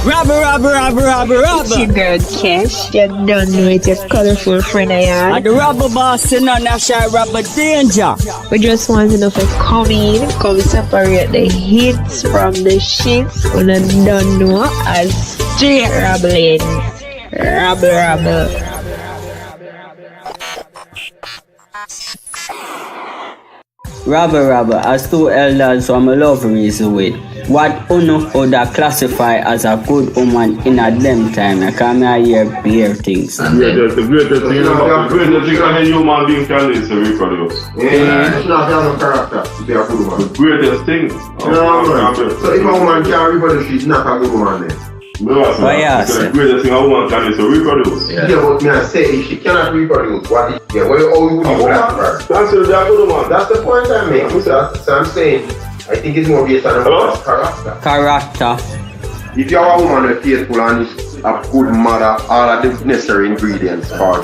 Rabble, rabble, rabble, rabble, rabble. It's your girl Kesh. You don't know it, your colorful friend I am. And the rabble boss in on NASH-I rabble danger. We just want to know if you come in, come separate the hits from the shits. We don't know as straight rabbling. Rabble, rabble. Rabble, as two elders from a love reason with. What uno would classify as a good woman in a them time? I come here bear things. The greatest thing any human being can do is to reproduce. It's not have no character to be a good woman. The greatest thing. So if a woman can't reproduce, she's not a good woman then. The greatest thing a woman can do is to reproduce. Yeah, but me I say if she cannot reproduce, what is how you would classify? That's a good woman. That's the point I make. So I'm saying I think it's more based on a woman's character. If you're a woman who's faithful and is a good mother, all of the necessary ingredients for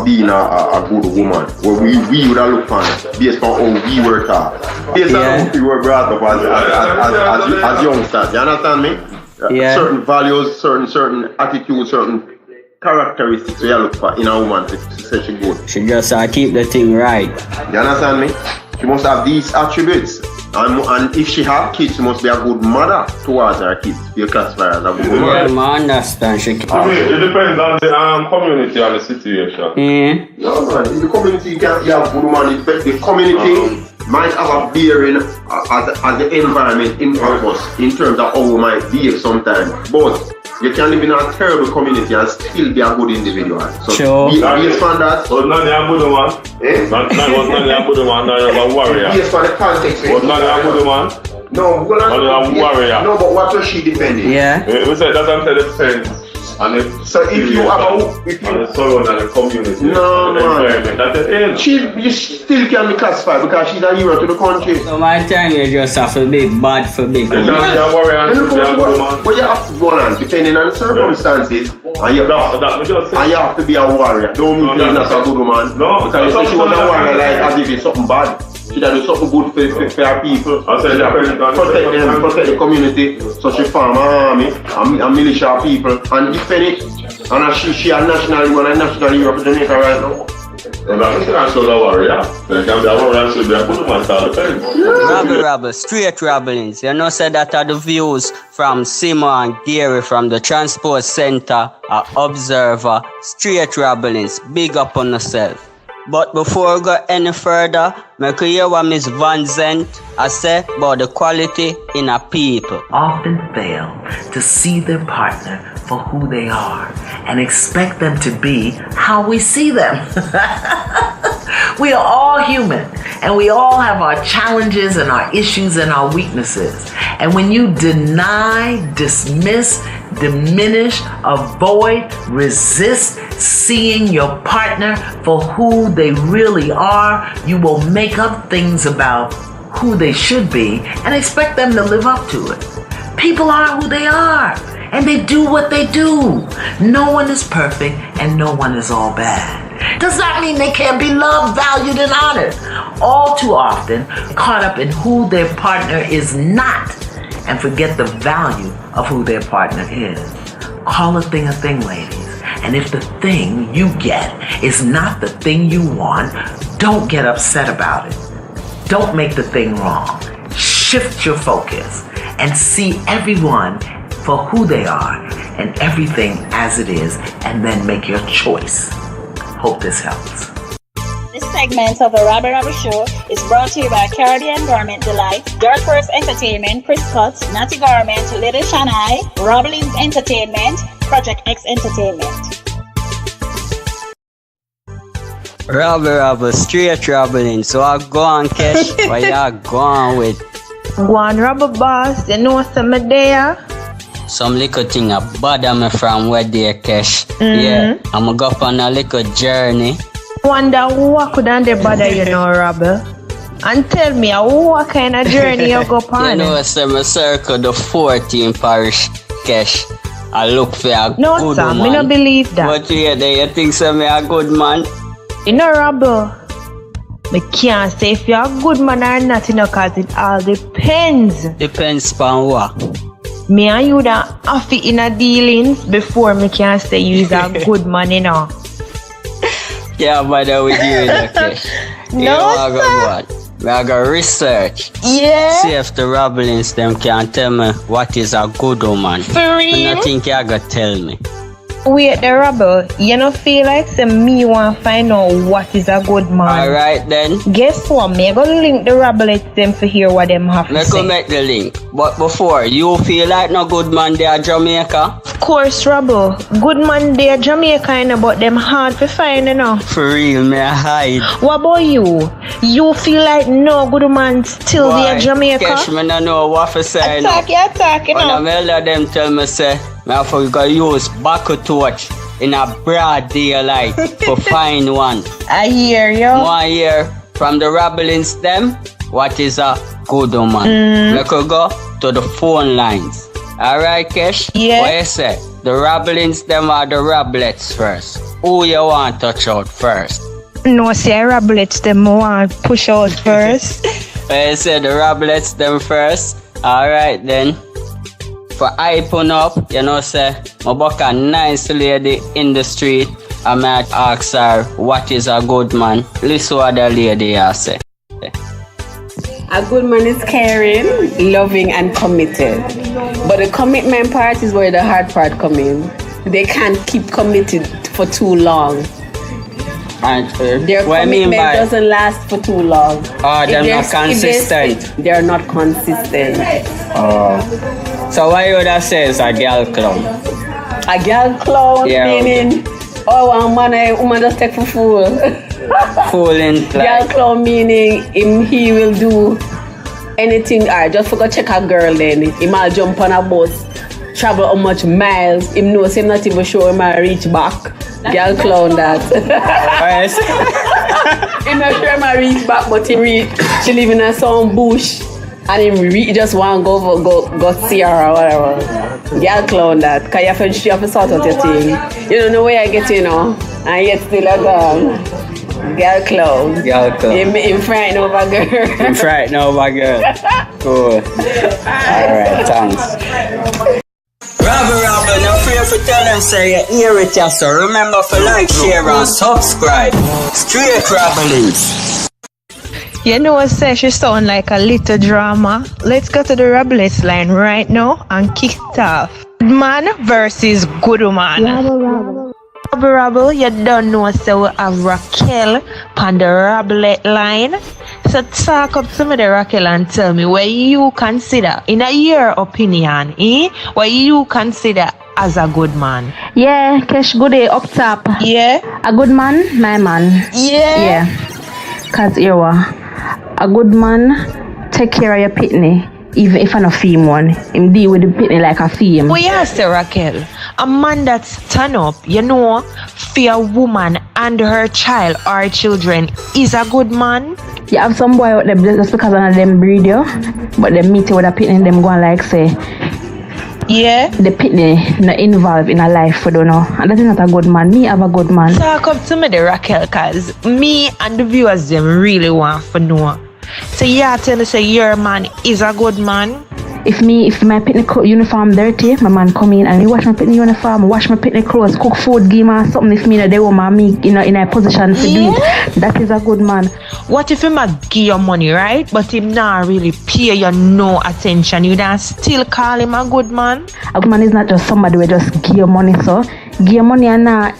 being a good woman, where we would have looked on based on how we were taught, based on how we were brought up as youngsters. You understand me? Certain values, certain attitudes, certain characteristics we look for in a woman to say she's good. She just keep the thing right. You understand me? She must have these attributes. And if she have kids, she must be a good mother towards her kids. You classify her as a good woman. I understand. It depends on the community and the situation. No man, in the community you have good woman. The community might have a bearing as the environment impact us in terms of how we might behave sometimes. But you can live in a terrible community and still be a good individual. So based on that, but not a good woman. Not a good woman, not a warrior. Based on the context. But not a good woman. No, not a warrior. No, but what was she defending? Yeah. We said that's what the defense. So if you have the surround and the community, no man, that's the end. You still can be classified because she's a hero to the country. So my time you just have to be bad for big. But you have to go on depending on the circumstances, and you have to be a warrior. Don't mean you're not a good woman. No, because if she was a warrior, like as if it's something bad. She does something good for our people. Protect them, protect the community. So she form an army, a militia people, and defend it. And she a national woman, a national hero for Jamaica right now. Rabble, straight rabblings. You know, say that are the views from Simo and Gary from the Transport Center, Observer, straight rabblings. Big up on yourself. But before we go any further, make you hear what Miss Van Zent has said about the quality in a people. Often fail to see their partner for who they are and expect them to be how we see them. We are all human and we all have our challenges and our issues and our weaknesses. And when you deny, dismiss, diminish, avoid, resist seeing your partner for who they really are, you will make up things about who they should be and expect them to live up to it. People are who they are and they do what they do. No one is perfect and no one is all bad. Does not mean they can't be loved, valued, and honored. All too often caught up in who their partner is not and forget the value of who their partner is. Call a thing, ladies. And if the thing you get is not the thing you want, don't get upset about it. Don't make the thing wrong. Shift your focus and see everyone for who they are and everything as it is, and then make your choice. Hope this helps. This segment of the Rabble Rabble Show is brought to you by Caribbean Garment Delight, Dirt First Entertainment, Chris Cuts, Natty Garment, Little Shanai, Robblings Entertainment, Project X Entertainment. Rabble, straight rabbling. So I go on, Kesh. What you go on with? Go on, Rabble Boss. You know some there. Some little thing bother me from where they Kesh. Yeah, I'm gonna go up on a little journey. Wonder what could they bother you know, Rabble? And tell me, what kind of journey you go on? You know, I circle the 14 parish Kesh. I look for a no, good sir, man. Me no believe that. But you think so me a good man? You know, Rabble, me can't say if you're a good man or not, you know, cause it all depends. Depends on what? Me and you that have it in a dealings before me can say you's a good man, you know. Yeah, bother with you in the cash. I got research. Yeah. See if the rabblings them can tell me what is a good woman. For real? I think you gotta tell me. Wait, the rebel, you don't feel like say me want to find out what is a good man. Alright then. Guess what? Me gonna link the rebel them for hear what them have to Let's say. go make the link. But before, you feel like no good man there at Jamaica? Of course, rebel. Good man there Jamaica, you know, but them hard to find, you know. For real, me I hide. What about you? You feel like no good man still there Jamaica? Cash, me no know what to say. Attack, you know. When I let them tell me say, me have to go use back torch in a broad daylight to find one. I hear you. 1 year from the rabblings them, what is a good woman? We could go to the phone lines. Alright, Kesh? Yeah. What you say? The rabblings them are the rablets first. Who you want to touch out first? No, say rablets them want push out first. What you say? The rablets them first. Alright then. For hyping up, you know, say, I book a nice lady in the street. I might ask her, what is a good man? Listen what the lady has say. A good man is caring, loving, and committed. But the commitment part is where the hard part comes in. They can't keep committed for too long. And, Their what I mean commitment by, doesn't last for too long. oh, they're not consistent. They're not consistent. So what you would have said is a girl clown. A girl clown, Yeah. meaning, oh, one man, a woman just take for fool. Fooling Girl like, clown meaning he will do anything. Alright, just forgot check a girl then. He might jump on a bus, travel how much miles. Him knows him not even sure him might reach back. Girl clown that. Him not sure him might reach back, but he reach. She live in a some bush, and he just want go see her or whatever. Girl clown that. Cause you have to sort out your thing. You don't know where I get, you know, and yet still a gone. Girl clown. girl clown. Him frightened over girl. I'm frightened over girl. Cool. Alright, thanks. Rabble, no fear for tell them say you hear it, yeah, so remember to like, share, and subscribe. Straight Rabblings. You know what, say she sound like a little drama. Let's go to the Rabblets line right now and kick it off. Good man versus good woman. Rabble, you don't know, so we have Raquel on the Rabblet line. So talk up to me, the Raquel, and tell me what you consider, in your opinion, what you consider as a good man. Yeah, Kesh, good day up top. Yeah. A good man, my man. Yeah. Cause you are a good man, take care of your pitney, even if I'm a femme one. Him deal with the pitney like a femme. We ask Raquel, a man that stand up, you know, for a woman and her child or children is a good man. You have some boy out there just because one of them breed you, but them meet you with a pitney, them going like say, yeah, the pitney not involved in a life for don't know. And that is not a good man. Me have a good man. Talk up to me, the Raquel, cause me and the viewers them really want to know. So yeah, tell us say your man is a good man. If my pitney uniform dirty, my man come in and he wash my pitney uniform, wash my pitney clothes, cook food, give me something if me that they want me in a position to do it. That is a good man. What if him a give you money, right? But him not really pay you no attention. You don't still call him a good man? A good man is not just somebody who just give you money, so give you money and not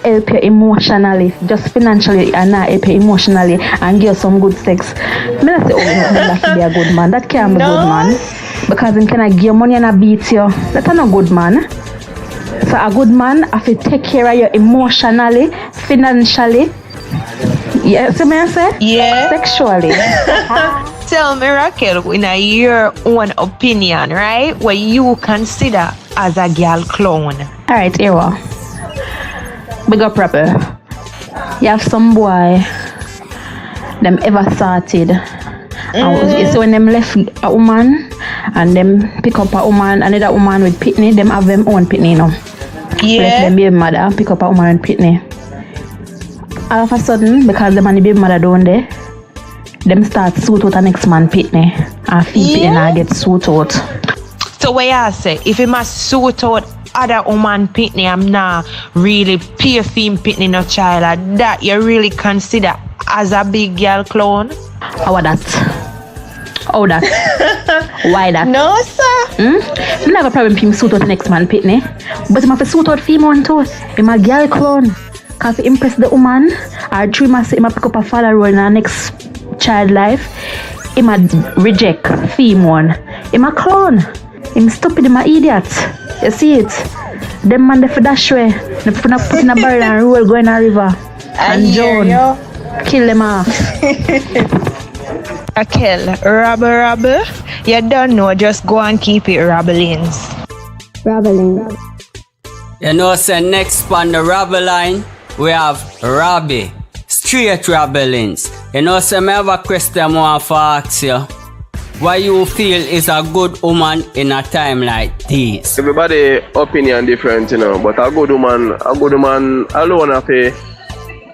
help you emotionally, just financially and not help you emotionally and give you some good sex. Me not say, oh, that can be a good man. That can't be a good man. Because him cannot give you money and a beat you. That's not a good man. So a good man have to take care of you emotionally, financially. Yeah, see me I say? Yeah. Sexually. Tell me, Raquel, in your own opinion, right? What you consider as a girl clown. Alright, here we are. Big up Rebel. You have some boy, them ever started. And so when them left a woman and them pick up a woman, another woman with pitney, them have them own pitney now. Yeah. Left them baby mother, pick up a woman with pitney. All of a sudden, because them and the baby mother down there, them start suit out the next man pitney. And feed pitney and get suit out. So what you say? If he must suit out other woman pitney, I'm not really pay for him pitney no child like that, you really consider as a big girl clone? How that? How that? Why that? No, sir. I don't have a problem with him suit out the next man pitney. But he have to suit out female too. He's a girl clone. Because to impress the woman, or three months he pick up a father role in the next child life, he might reject female. He's a clone. He's stupid, he's an idiot. You see it? Them man they for dash way. They put in a barrel and roll go in a river. And drown. Kill them off. Raquel, rabble. You don't know, just go and keep it rabblings. Rabbling. You know, say next on the rabble line, we have Rabbi, straight rabblings. You know, say me have a question I want to ask you. Why you feel is a good woman in a time like this? Everybody opinion different, you know, but a good woman alone have a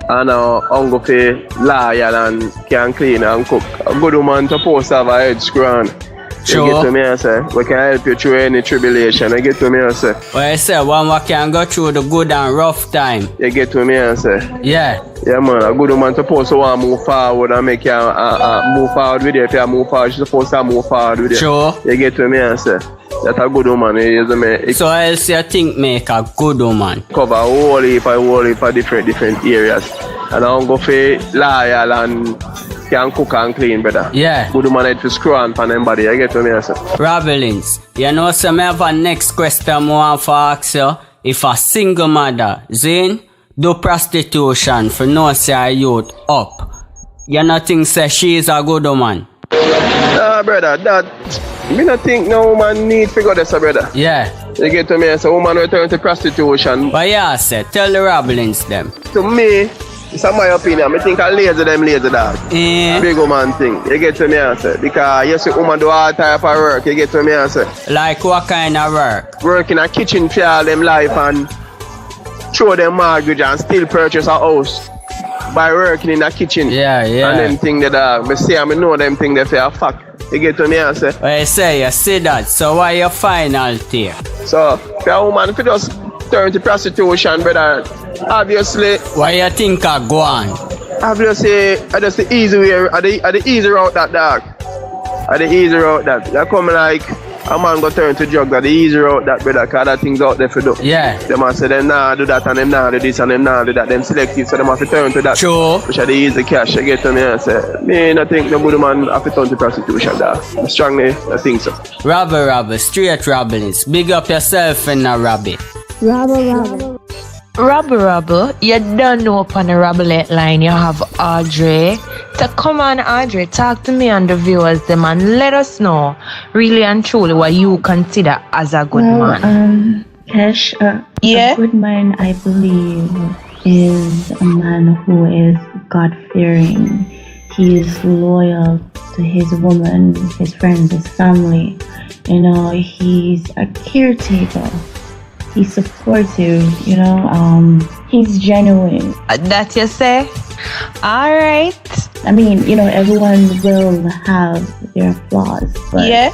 and go for loyal and can clean and cook. A good woman supposed to have a head screw. Sure. You get to me and say, we can help you through any tribulation. You get to me and say. Well, I say, one we can go through the good and rough time. You get to me and say. Yeah. Yeah, man. A good woman supposed to want to move forward and make you move forward with you. If you move forward, she's supposed to move forward with you. Sure. You get to me and say. That's a good woman. So else you think make a good woman? Cover a whole heap of different areas. And I go for loyal and can cook and clean, brother. Yeah. Good woman head to screw on for anybody. You get to me, I say. Rabblings, you know, so I have a next question I want to ask you. If a single mother, Zane, do prostitution for no say her youth up, you not think say she is a good woman? Brother, me not think no woman need to go this, brother. Yeah. You get to me, I say, woman return to prostitution. But yeah, say, tell the rabblings them. To me, it's my opinion. I think I lazy dog. Big woman thing. You get to me answer. Because you see woman do all type of work. You get to me answer. Like what kind of work? Work in a kitchen for all them life and throw them mortgage and still purchase a house by working in a kitchen. Yeah. And them thing that I know them thing they say a fact. You get to me answer. Well, you say you see that. So why your final tier? So for a woman if you just turn to prostitution, brother. Obviously. Why you think I go on? Obviously, that's the easy way, the easy route that dog. The easy route that. You come like a man go turn to drugs, the easy route that, brother, because that things out there for do. Yeah. Them man say them nah do that and them nah do this and them nah do that. Them selective, so them have to turn to that. Sure. Which are the easy cash. You get to me and say, me I think the good man have to turn to prostitution, dog. Strongly, I think so. Rabble, straight rabblings. Big up yourself in a rabbi. Rabble, you don't know upon the Rabble line you have Audrey. So come on, Audrey, talk to me and the viewers them and let us know really and truly what you consider as a good man. Kesh, a good man, I believe, is a man who is God-fearing. He is loyal to his woman, his friends, his family. You know, he's a caretaker. He's supportive, you know, he's genuine. That you say? Alright. I mean, you know, everyone will have their flaws, but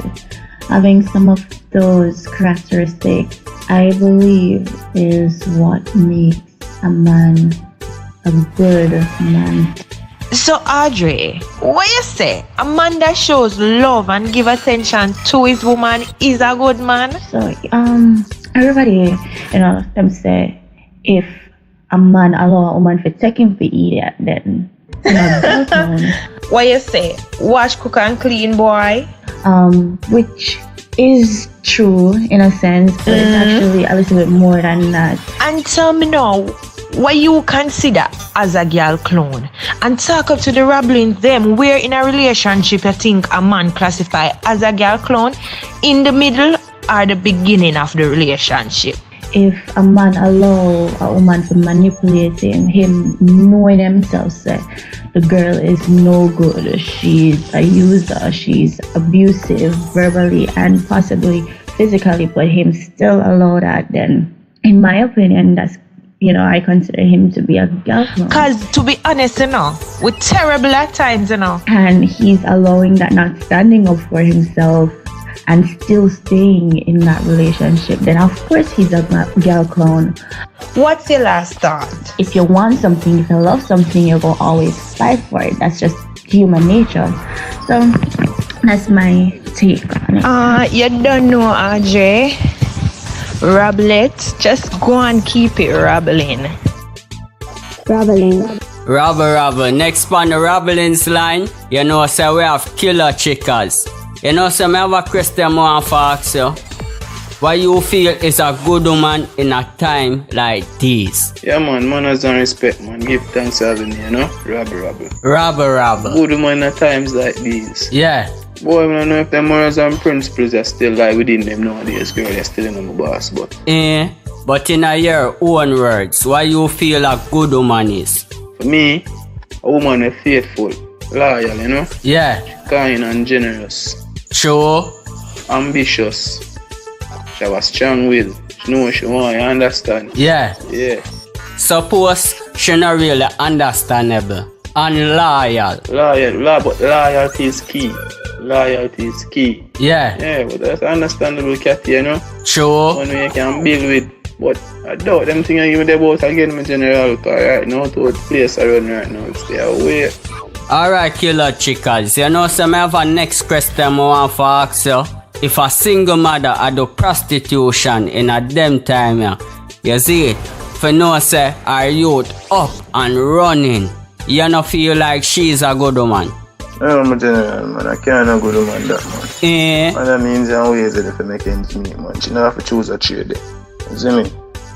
having some of those characteristics, I believe, is what makes a man a good man. So Audrey, what you say? A man that shows love and give attention to his woman is a good man? So, everybody, you know, them say if a man allow a woman to take him for idiot, then you know, what you say? Wash, cook and clean, boy. Which is true in a sense, but it's actually a little bit more than that. And tell me now, what you consider as a girl clone? And talk up to the rabblings them where in a relationship you think a man classify as a girl clone, in the middle or the beginning of the relationship. If a man allow a woman to manipulate him knowing himself that the girl is no good, she's a user, she's abusive verbally and possibly physically, but him still allow that, then in my opinion, that's, you know, I consider him to be a girl clone. Because to be honest, you know, we're terrible at times, you know. And he's allowing that, not standing up for himself and still staying in that relationship, then of course he's a girl clown. What's your last thought? If you want something, if you love something, you're going to always fight for it. That's just human nature. So that's my take on it. You don't know, RJ. Rabble it. Just go and keep it rabbling. Rabble. Next on the Rabblings line, you know, so we have killer chickers. You know, so I have a question more for ask you. What you feel is a good woman in a time like this? Yeah, man, manners and respect, man. Give thanks having me, you know? Rabble. Rabble. Good woman in times like these. Yeah. Boy, I don't know if the morals and principles are still like within them nowadays, girl. They're still in my boss, but. But in your own words, what you feel a good woman is? For me, a woman is faithful, loyal, you know? Yeah. Kind and generous. True. Ambitious. She have a strong will. She know what she want, you understand? Yeah. Suppose she not really understandable and loyal. But loyalty is key. Yeah, but that's understandable, Cathy, you know? True. One way you can build with. But I doubt them things I give me about again, my general. Because right now, to the place I run right now, stay away. Alright, killer chickers. You know, so I have a next question I want to ask you. If a single mother had do prostitution in a them time, you see it, for no say our youth up and running, you don't feel like she's a good woman? No, my general, man, I can't a good woman that, man. And that means there are ways that if you make ends meet, man. She don't have to choose a trade there. You see me?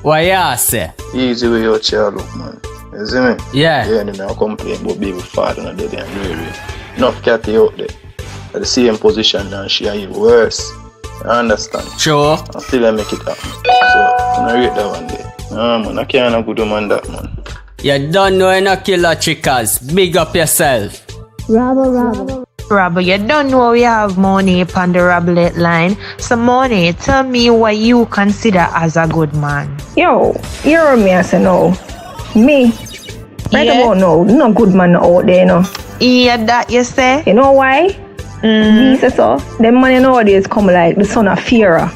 What you say? Easy way your child look, man. You see me? Yeah. Yeah, and then I'll complain about baby father and they and really. Enough Cathy out there. At the same position and she are even worse. I understand. Sure. And still I make it happen. So, I rate that one day. Nah, man, I can't a good woman that, man. You don't know any killer chickers. Big up yourself. Rabble, you don't know we have money upon the Rabble line. So money, tell me what you consider as a good man. Yo, you heard me, I say no. Me? Right about now, no good man out there, no. Yeah, that you say? You know why? Me say so. Them man nowadays come like the son of Fear.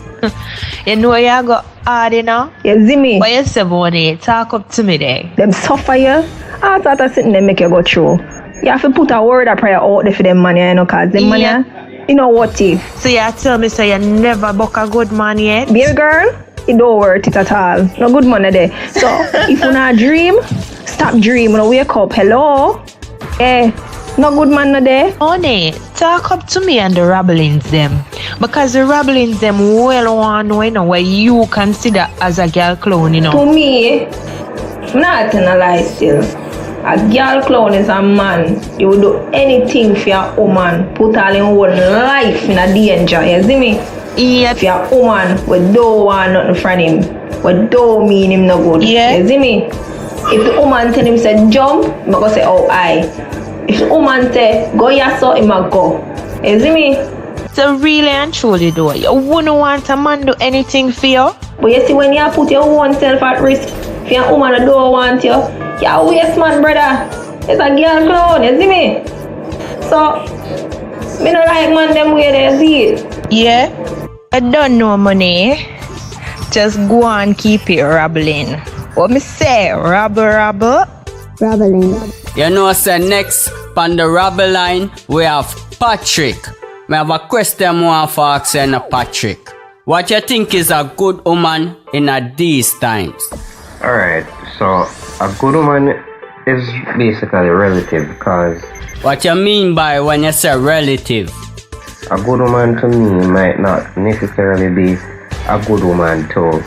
You know you got hard, you know? You see me? What you say, money? Talk up to me there. Them suffer you. I thought I sitting there make you go through. You have to put a word of prayer out there for them man, you know, cause them man, you know what if. So you tell me, so you never book a good man yet? Baby girl, it don't worth it at all. No good man there. So if you not dream, stop dreaming. Wake up. Hello? No good man no there. Honey, talk up to me and the Rabblings them. Because the Rabblings them well want to know what you consider as a girl clown, you know. To me, I'm not telling a lie still. A girl clown is a man. You will do anything for your woman. Put all in one life in a danger. You see me? Yeah. For your woman, we don't want nothing from him. We don't mean him no good. Yeah. You see me? If the woman tell him say jump, I'm going to say oh I. If the woman say go here so, him a go. You see me? So really and truly though, you wouldn't want a man do anything for you? But you see when you put your own self at risk, if your woman don't want you, you're waste man, brother. It's a girl clown, you see me? So, me don't like man them way they see it. Yeah? I don't know money. Just go and keep it rabbling. What me say? Rabble? Rabbling. You know, say next on the Rabble line, we have Patrick. I have a question I want to ask you, Patrick. What you think is a good woman in these times? Alright, so a good woman is basically relative because... What you mean by when you say relative? A good woman to me might not necessarily be a good woman to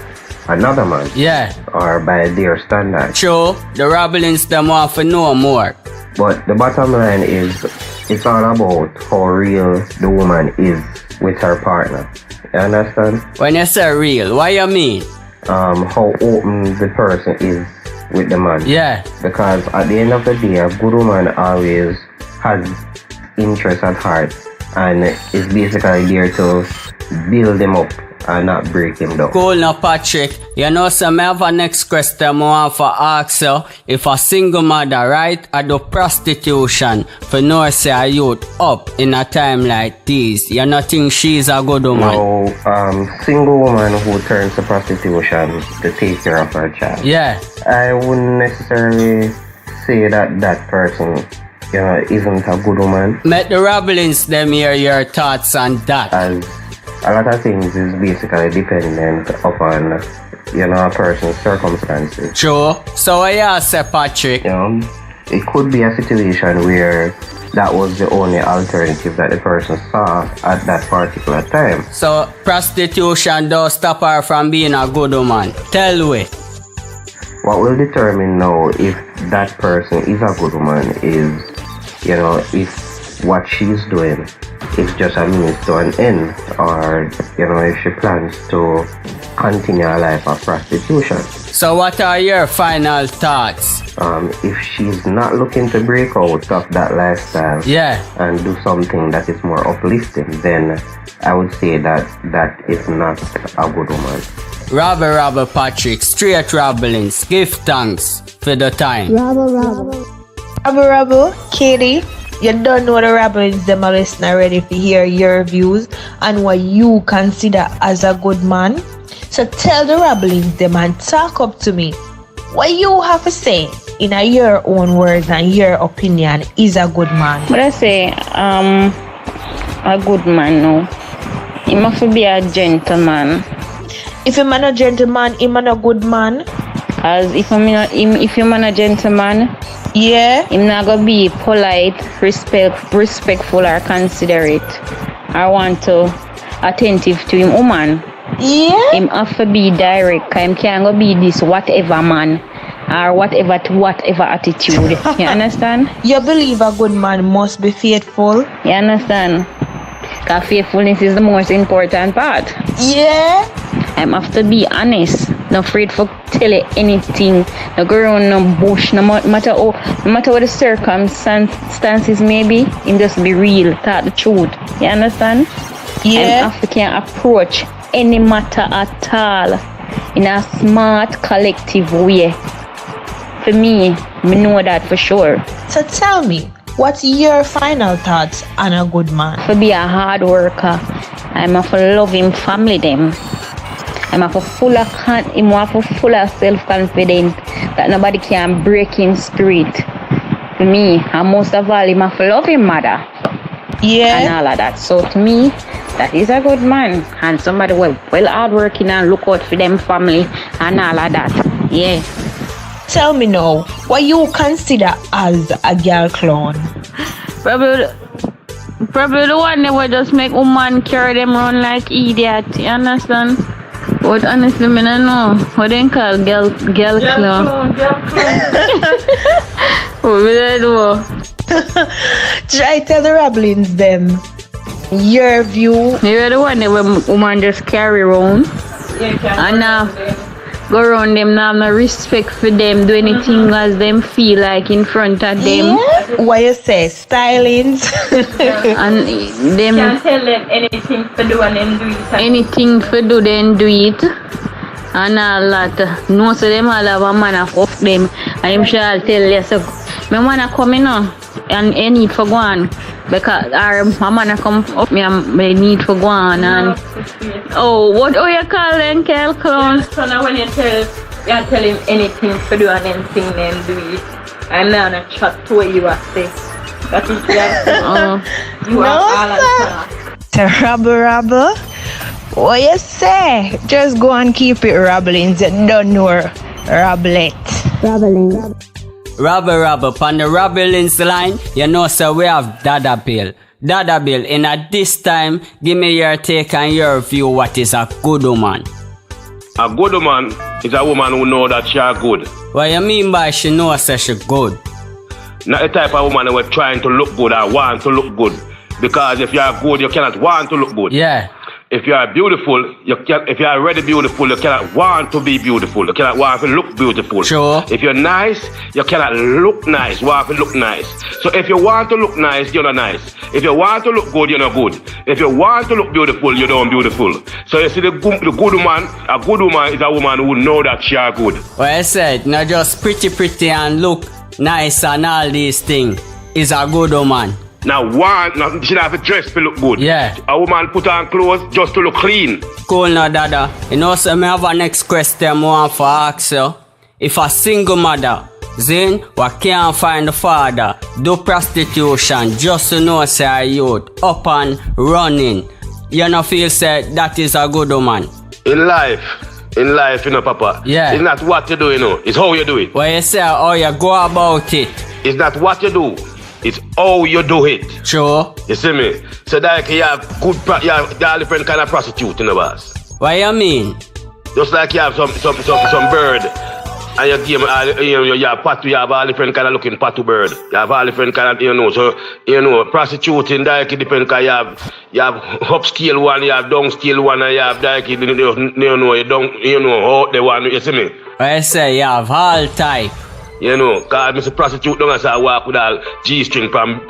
another man. Yeah. Or by their standards. Sure, the Rabblings them want to know more. But the bottom line is, it's all about how real the woman is with her partner. You understand? When you say real, what you mean? How open the person is with the man. Yeah. Because at the end of the day, a good woman always has interest at heart and is basically there to build them up and not break him down. Cool now, Patrick. You know, so I have a next question I want to ask you. If a single mother, right, I do prostitution for no say a youth up in a time like this, you not think she's a good woman? No, single woman who turns to prostitution to take care of her child. Yeah. I wouldn't necessarily say that person, you know, isn't a good woman. Let the Rabblings them hear your thoughts on that. As a lot of things is basically dependent upon, you know, a person's circumstances. True. So what you say, Patrick? You know, it could be a situation where that was the only alternative that the person saw at that particular time. So prostitution don't stop her from being a good woman. Tell me. What will determine now if that person is a good woman is, you know, if what she's doing is just a means to an end, or, you know, if she plans to continue a life of prostitution. So what are your final thoughts? If she's not looking to break out of that lifestyle, yeah, and do something that is more uplifting, then I would say that that is not a good woman. Rabble Patrick, straight rabblings, give thanks for the time. Rabble, Katie, you don't know the rabblings them are listening ready to hear your views and what you consider as a good man. So tell the rabblings them and talk up to me. What you have to say in your own words and your opinion is a good man. But I say, a good man now. He must be a gentleman. If a man a gentleman, he man a good man. As if you man a gentleman, yeah, him not gonna be polite, respectful or considerate. I want to attentive to him woman. Yeah. Him have to be direct. Him can't go be this whatever man or whatever attitude. You understand? You believe a good man must be faithful? You understand? Because faithfulness is the most important part. Yeah. I have to be honest. Not afraid for tell you anything. No go around no bush. No matter what the circumstances may be. Him just be real. Talk the truth. You understand? Yeah. And after can approach any matter at all in a smart, collective way. For me know that for sure. So tell me, what's your final thoughts on a good man? To be a hard worker, I'm a for loving family them. I'm a for full of self-confidence that nobody can break him spirit. For me, and most of all, I'm a for loving mother. Yeah. And all of that. So to me, that is a good man. And somebody well hard working and look out for them family and all of that. Yeah. Tell me now, what you consider as a girl clown? Probably the one that will just make woman carry them around like idiot. You understand? But honestly, I don't know. What they call girl clown? What will I do? Try tell the rabblings them your view. You're the one that woman just carry around. And go around them, now have no respect for them, do anything as them feel like in front of them. Yeah? What you say, stylings? And them can't tell them anything for do and then do it. Anything for do then do it. And all that. No, so them all have a man off them. And them shall tell you, so my man come in now and I need for go on. Because our man come up me and I need for go on. And what you call them, girl clown? So now when you tell him anything for do and anything then do it. And now I chat to what you are saying. That is you are all the rabble. What you say? Just go and keep it rabbling. You don't know rabblet. Rabble, on the Rabblings line, you know, so we have Dada Bill. Dada Bill, in at this time, give me your take and your view. What is a good woman? A good woman is a woman who know that she are good. What you mean by she knows that she good? Not the type of woman who are trying to look good or want to look good. Because if you are good, you cannot want to look good. Yeah. If you are beautiful, if you are already beautiful, you cannot want to be beautiful. You cannot want to look beautiful. Sure. If you're nice, you cannot look nice. Want to look nice. So if you want to look nice, you're not nice. If you want to look good, you're not good. If you want to look beautiful, you're not beautiful. So you see the good woman, a good woman is a woman who know that she are good. Well, I said, not just pretty and look nice and all these things. Is a good woman. Now she don't have to dress to look good. Yeah. A woman put on clothes just to look clean. Cool now, Dada. You know, so I have a next question I want to ask you. If a single mother, then what can't find the father, do prostitution just to know say a youth up and running, you know feel say that is a good woman? In life, you know, Papa. Yeah. It's not what you do, you know. It's how you do it. Well, you say how you go about it. It's not what you do. It's how you do it. Sure. You see me? So that you have you have different kind of prostitute in the boss. What you mean? Just like you have some bird, and you have patu, you have all different kind of looking patu bird. You have all different kind of, so prostituting that depends because you have upscale one, you have downscale one, and you have that you out the one. You see me? I say you have all type. You know, because I'm a prostitute, don't I walk with all G-string from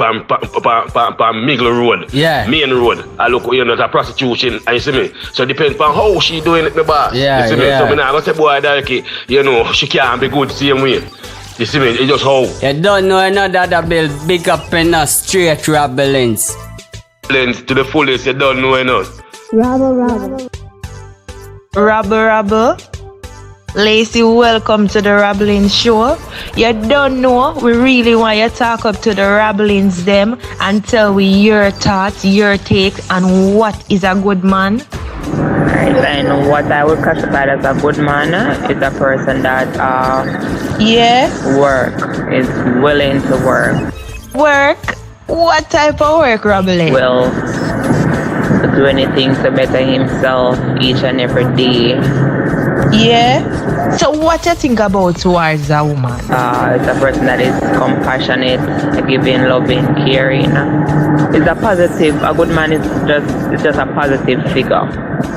Middle Road. Yeah. Main road. I look, it's a prostitution, and you see me? So it depends on how she doing it, the boss. Yeah, you see me? So I'm not going to say, boy, that, she can't be good same way. You see me? It's just how. You don't know another bill big up in a straight rabblings. To the fullest, you don't know enough. Rabble. Lacey, welcome to the Rabblings show. You don't know, we really want you to talk up to the Rabblings them and tell we your thoughts, your take on what is a good man. Alright, and what I would classify as a good man is a person that is willing to work. Work? What type of work, Rabble? Will do anything to better himself each and every day. Yeah. So what you think about towards a woman? It's a person that is compassionate, giving, loving, caring. It's a positive. A good man is just a positive figure.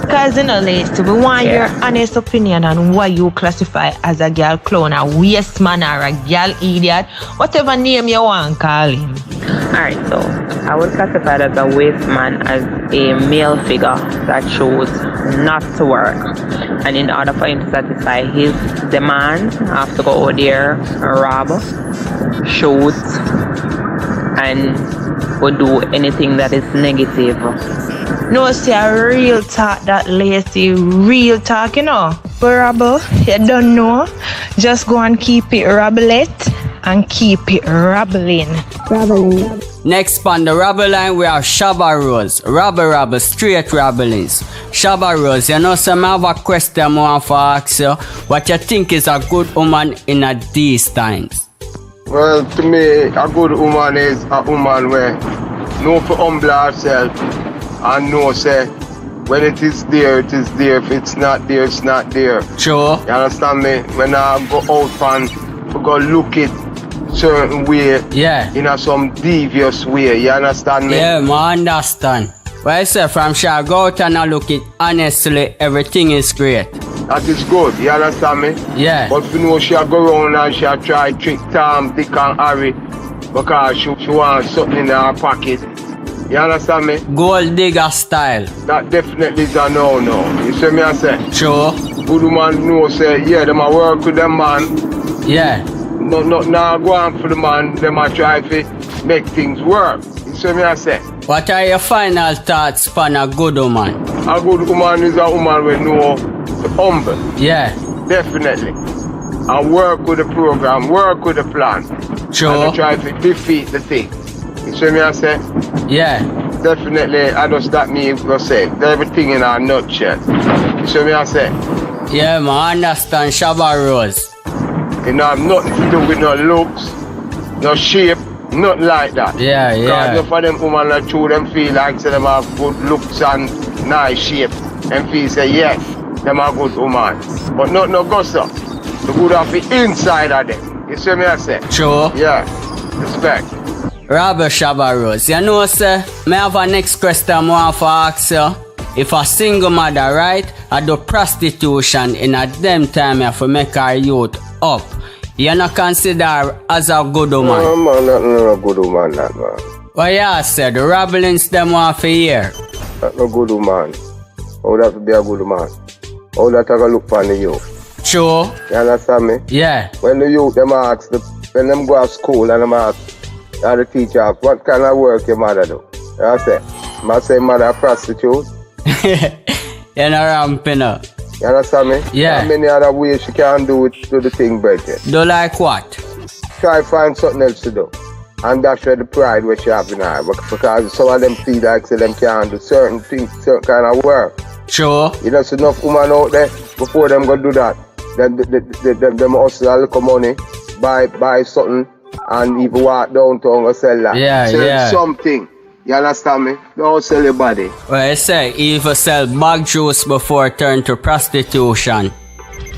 Because Lacey, we want your honest opinion on what you classify as a girl clown, a waste man or a girl idiot, whatever name you want to call him. Alright, so I would classify as a waste man as a male figure that chose not to work. And in order for him to satisfy his demands, I have to go out there, rob, shoot, and would do anything that is negative. No, see a real talk that Lacey, real talk, you know. But Rabble, you don't know, just go and keep it rabblet and keep it rabbling. Next on the Rabble line, we have Shabba Rose. Rabble, straight rabblings. Shabba Rose, you know, some have a question I want to ask you. What you think is a good woman in these times? Well, to me, a good woman is a woman where know for humble herself and know say when it is there, it is there. If it's not there, it's not there. Sure. You understand me? When I go out and go look it certain way, in some devious way, you understand me? Yeah, I understand. Well, I say from sure, go out and I look it honestly, everything is great. That is good, you understand me? Yeah. But you know she'll go around and she'll try trick Tom, Dick and Harry because she wants something in her pocket. You understand me? Gold digger style. That definitely is a no-no. You see me I say? Sure. Good woman know say, yeah, them a work with them man. Yeah. Now go on for the man, them a try to make things work. You see me I say? What are your final thoughts on a good woman? A good woman is a woman who know the humble. Yeah. Definitely. And work with the program, work with the plan. Sure. And try to defeat the thing. You see me I say? Yeah. Definitely, I just that me go say everything in a nutshell. You see me I say? Yeah, man, I understand Shabba Rose. You know, have nothing to do with no looks, no shape, nothing like that. Yeah. Because enough of them women that true, them feel like say them have good looks and nice shape. Them feel say yes, them are good woman. But not no gossip. The good of the inside of them. You see me I say? Sure. Yeah. Respect. Rabble Shabba Rose, you know sir, I have a next question I want to ask you. if a single mother, right, I do prostitution in a them time I have to make her youth up, you not consider her as a good woman? No, man, not no good woman, that man. Well, yeah, said the rabblings them want for year. Not no good woman. How that to be a good woman? How that I go look for the youth? Sure. You understand me? Yeah. When the youth them ask, when them go to school and them ask the teacher, what kind of work your mother do? I say mother a prostitute. You're not ramping up. You understand me? Yeah. How many other ways she can do the thing better? Do like what? Try find something else to do. And that's where the pride which she have in her. Because some of them feel like say them can't do certain things, certain kind of work. Sure. You know, so enough women out there, before them go do that, them hustle a little money, buy something, and even walk downtown and sell that. Sell something. You understand me? Don't sell your body. Well, I say, even sell bag juice before turn to prostitution.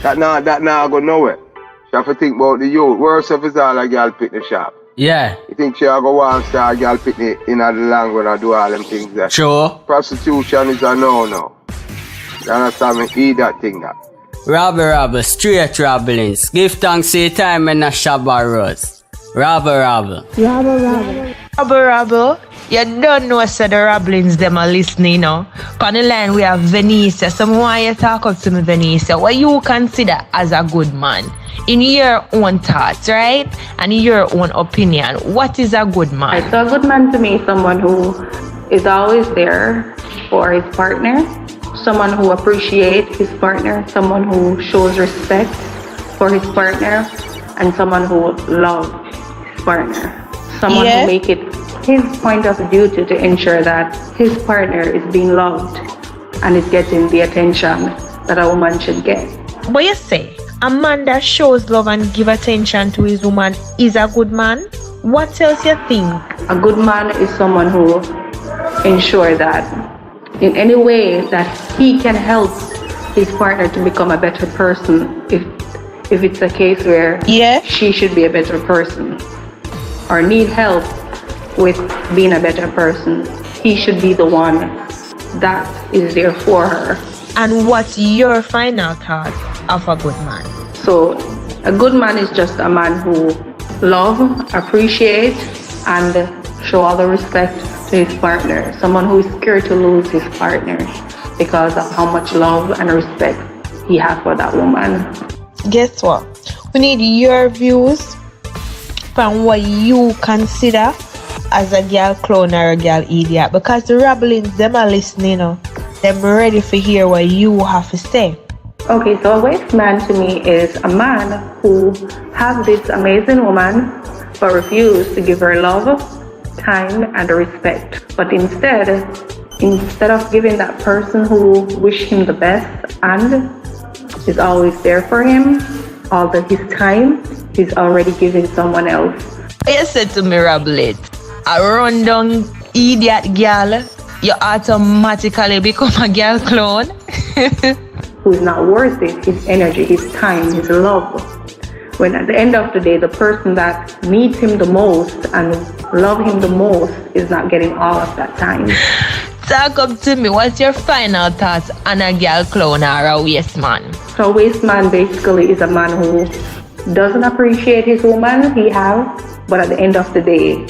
That now go nowhere. You have to think about the youth. Worst of it's all a girl pick the shop. Yeah. You think she go and start a girl pick in the long run and do all them things there? Sure. Prostitution is a no-no. You understand me? Eat that thing that. Rabble, straight rabblings. Give thanks to your time in the Shabba Rose. Rabble. Rabble. You don't know so the rabblings them are listening now. On the line we have Venice. Someone you talk up to me, Venice. What you consider as a good man? In your own thoughts, right? And in your own opinion, what is a good man? So a good man to me is someone who is always there for his partner, someone who appreciates his partner, someone who shows respect for his partner, and someone who loves his partner. Someone who make it his point of duty to ensure that his partner is being loved and is getting the attention that a woman should get. What you say? A man that shows love and give attention to his woman is a good man? What else you think? A good man is someone who ensures that in any way that he can help his partner to become a better person, if it's a case where she should be a better person or need help with being a better person, he should be the one that is there for her. And what's your final thought of a good man? So a good man is just a man who love, appreciate, and show all the respect to his partner. Someone who is scared to lose his partner because of how much love and respect he has for that woman. Guess what? We need your views from what you consider as a girl clown or a girl idiot, because the rabblings them are listening now. Them ready to hear what you have to say. Okay, so a waste man to me is a man who has this amazing woman but refuse to give her love, time, and respect. But instead of giving that person who wish him the best and is always there for him, all his time, he's already giving someone else. You said to me, Rablet, a rundown idiot girl, you automatically become a girl clone? Who's not worth it, his energy, his time, his love. When at the end of the day, the person that needs him the most and love him the most is not getting all of that time. Talk up to me, what's your final thoughts on a girl clone or a waste man? So a waste man basically is a man who doesn't appreciate his woman he has, but at the end of the day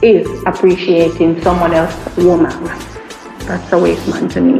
is appreciating someone else's woman. That's a waste man to me.